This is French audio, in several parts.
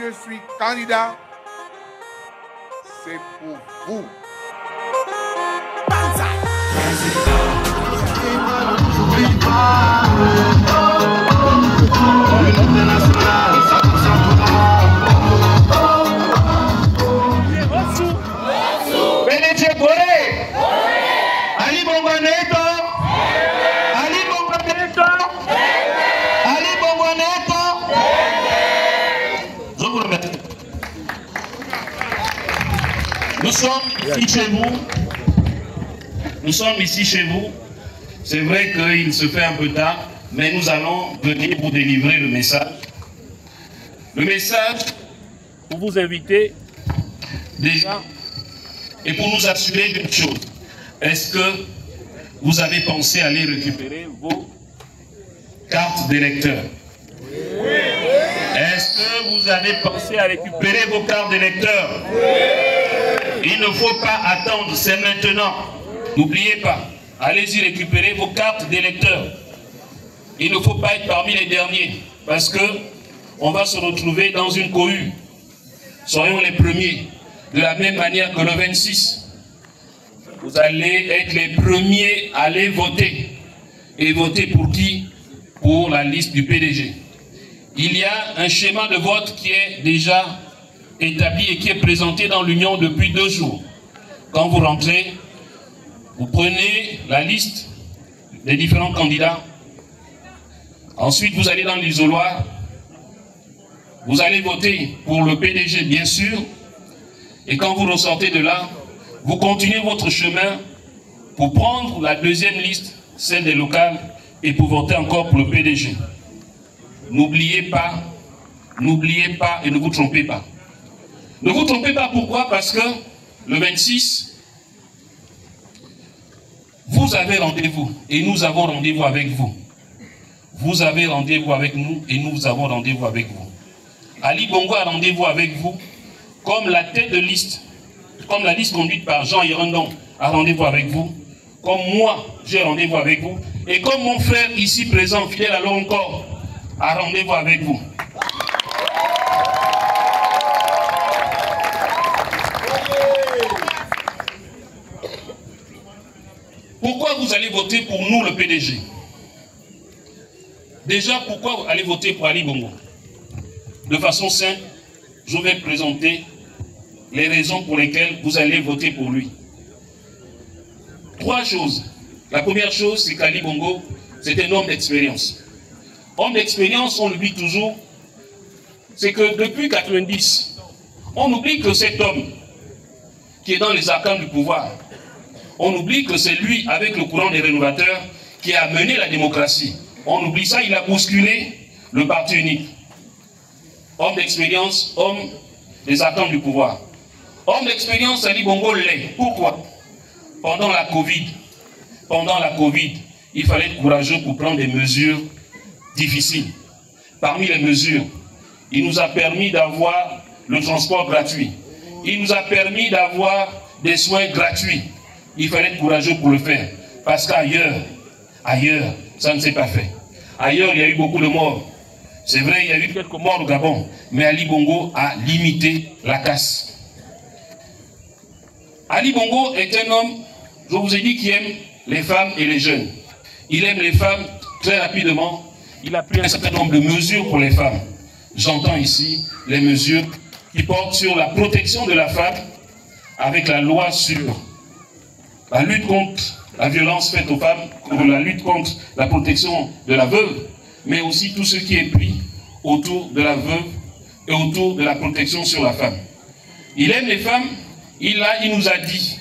je suis candidat, c'est pour vous. Nous sommes ici chez vous. Nous sommes ici chez vous. C'est vrai qu'il se fait un peu tard, mais nous allons venir vous délivrer le message. Le message pour vous inviter déjà et pour nous assurer d'une chose. Est-ce que vous avez pensé à aller récupérer vos cartes d'électeurs? Oui. Est-ce que vous avez pensé à récupérer vos cartes d'électeurs? Oui. Il ne faut pas attendre, c'est maintenant. N'oubliez pas, allez-y récupérer vos cartes d'électeurs. Il ne faut pas être parmi les derniers, parce que on va se retrouver dans une cohue. Soyons les premiers, de la même manière que le 26. Vous allez être les premiers à aller voter. Et voter pour qui? Pour la liste du PDG. Il y a un schéma de vote qui est déjà établi et qui est présenté dans l'Union depuis 2 jours. Quand vous rentrez, vous prenez la liste des différents candidats. Ensuite, vous allez dans l'isoloir. Vous allez voter pour le PDG, bien sûr. Et quand vous ressortez de là, vous continuez votre chemin pour prendre la deuxième liste, celle des locales, et pour voter encore pour le PDG. N'oubliez pas et ne vous trompez pas. Ne vous trompez pas, pourquoi? Parce que le 26, vous avez rendez-vous et nous avons rendez-vous avec vous. Vous avez rendez-vous avec nous et nous avons rendez-vous avec vous. Ali Bongo a rendez-vous avec vous comme la tête de liste, comme la liste conduite par Jean Yerondon a rendez-vous avec vous, comme moi j'ai rendez-vous avec vous, et comme mon frère ici présent, fidèle alors encore, a rendez-vous avec vous. Pourquoi vous allez voter pour nous, le PDG? Déjà, pourquoi vous allez voter pour Ali Bongo? De façon simple, je vais présenter les raisons pour lesquelles vous allez voter pour lui. 3 choses. La première chose, c'est qu'Ali Bongo, c'est un homme d'expérience. Homme d'expérience, on l'oublie toujours. C'est que depuis 90, on oublie que cet homme qui est dans les arcanes du pouvoir, on oublie que c'est lui, avec le courant des rénovateurs, qui a mené la démocratie. On oublie ça, il a bousculé le parti unique. Homme d'expérience, homme des arcanes du pouvoir. Homme d'expérience, Ali Bongo l'est. Pourquoi? Pendant la Covid, il fallait être courageux pour prendre des mesures difficiles. Parmi les mesures, il nous a permis d'avoir le transport gratuit. Il nous a permis d'avoir des soins gratuits. Il fallait être courageux pour le faire. Parce qu'ailleurs, ça ne s'est pas fait. Ailleurs, il y a eu beaucoup de morts. C'est vrai, il y a eu quelques morts au Gabon. Mais Ali Bongo a limité la casse. Ali Bongo est un homme, je vous ai dit, qui aime les femmes et les jeunes. Il aime les femmes très rapidement. Il a pris un certain nombre de mesures pour les femmes. J'entends ici les mesures qui portent sur la protection de la femme avec la loi sur la lutte contre la violence faite aux femmes, la lutte contre la protection de la veuve, mais aussi tout ce qui est pris autour de la veuve et autour de la protection sur la femme. Il aime les femmes, il nous a dit,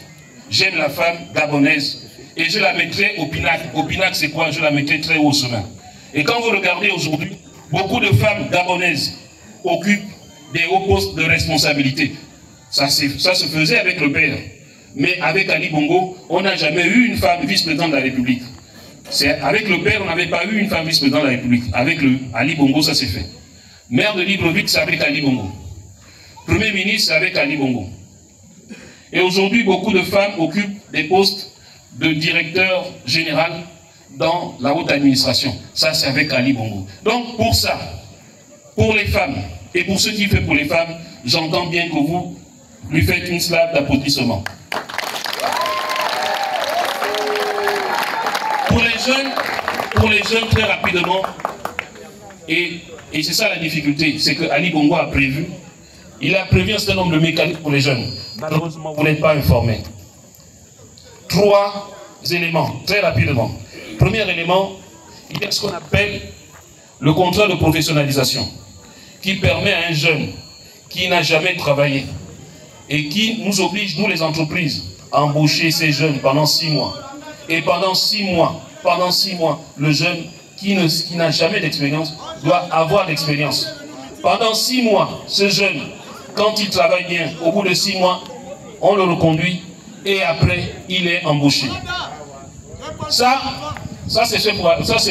j'aime la femme gabonaise et je la mettrai au pinacle. Au pinacle, c'est quoi? Je la mettrai très haut au sommet. Et quand vous regardez aujourd'hui, beaucoup de femmes gabonaises occupent des hauts postes de responsabilité. Ça se faisait avec le père. Mais avec Ali Bongo, on n'a jamais eu une femme vice-présidente de la République. Avec le père, on n'avait pas eu une femme vice-présidente de la République. Avec Ali Bongo, ça s'est fait. Maire de Libreville, c'est avec Ali Bongo. Premier ministre, c'est avec Ali Bongo. Et aujourd'hui, beaucoup de femmes occupent des postes de directeur général dans la haute administration. Ça, c'est avec Ali Bongo. Donc, pour ça, pour les femmes, Et pour ce qui fait pour les femmes, j'entends bien que vous lui faites une slave d'applaudissements. Pour les jeunes, très rapidement, et c'est ça la difficulté, c'est que Ali Bongo a prévu, il a prévu un certain nombre de mécanismes pour les jeunes. Malheureusement, vous n'êtes pas informés. 3 éléments, très rapidement. Premier élément, il y a ce qu'on appelle le contrat de professionnalisation, qui permet à un jeune qui n'a jamais travaillé et qui nous oblige, nous les entreprises, à embaucher ces jeunes pendant 6 mois. Et pendant 6 mois, le jeune qui n'a jamais d'expérience doit avoir l'expérience. Pendant 6 mois, ce jeune, quand il travaille bien, au bout de 6 mois, on le reconduit et après, il est embauché. Ça c'est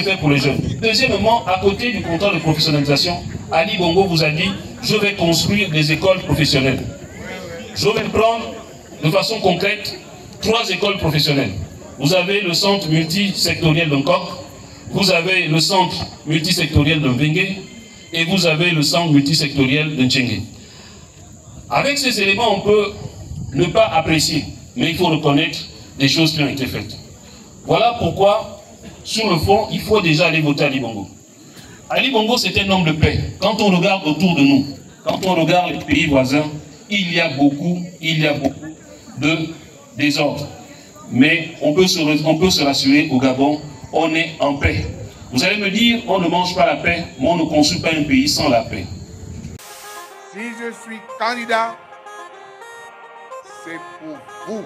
fait pour les jeunes. Deuxièmement, à côté du contrat de professionnalisation, Ali Bongo vous a dit, je vais construire des écoles professionnelles. Je vais prendre de façon concrète 3 écoles professionnelles. Vous avez le centre multisectoriel de Nkok, vous avez le centre multisectoriel de Mbengue et vous avez le centre multisectoriel de Ntchenge. Avec ces éléments, on peut ne pas apprécier, mais il faut reconnaître des choses qui ont été faites. Voilà pourquoi, sur le fond, il faut déjà aller voter Ali Bongo. Ali Bongo, c'est un homme de paix. Quand on regarde autour de nous, quand on regarde les pays voisins, il y a beaucoup de désordre. Mais on peut se rassurer au Gabon, on est en paix. Vous allez me dire, on ne mange pas la paix, mais on ne construit pas un pays sans la paix. Si je suis candidat, c'est pour vous.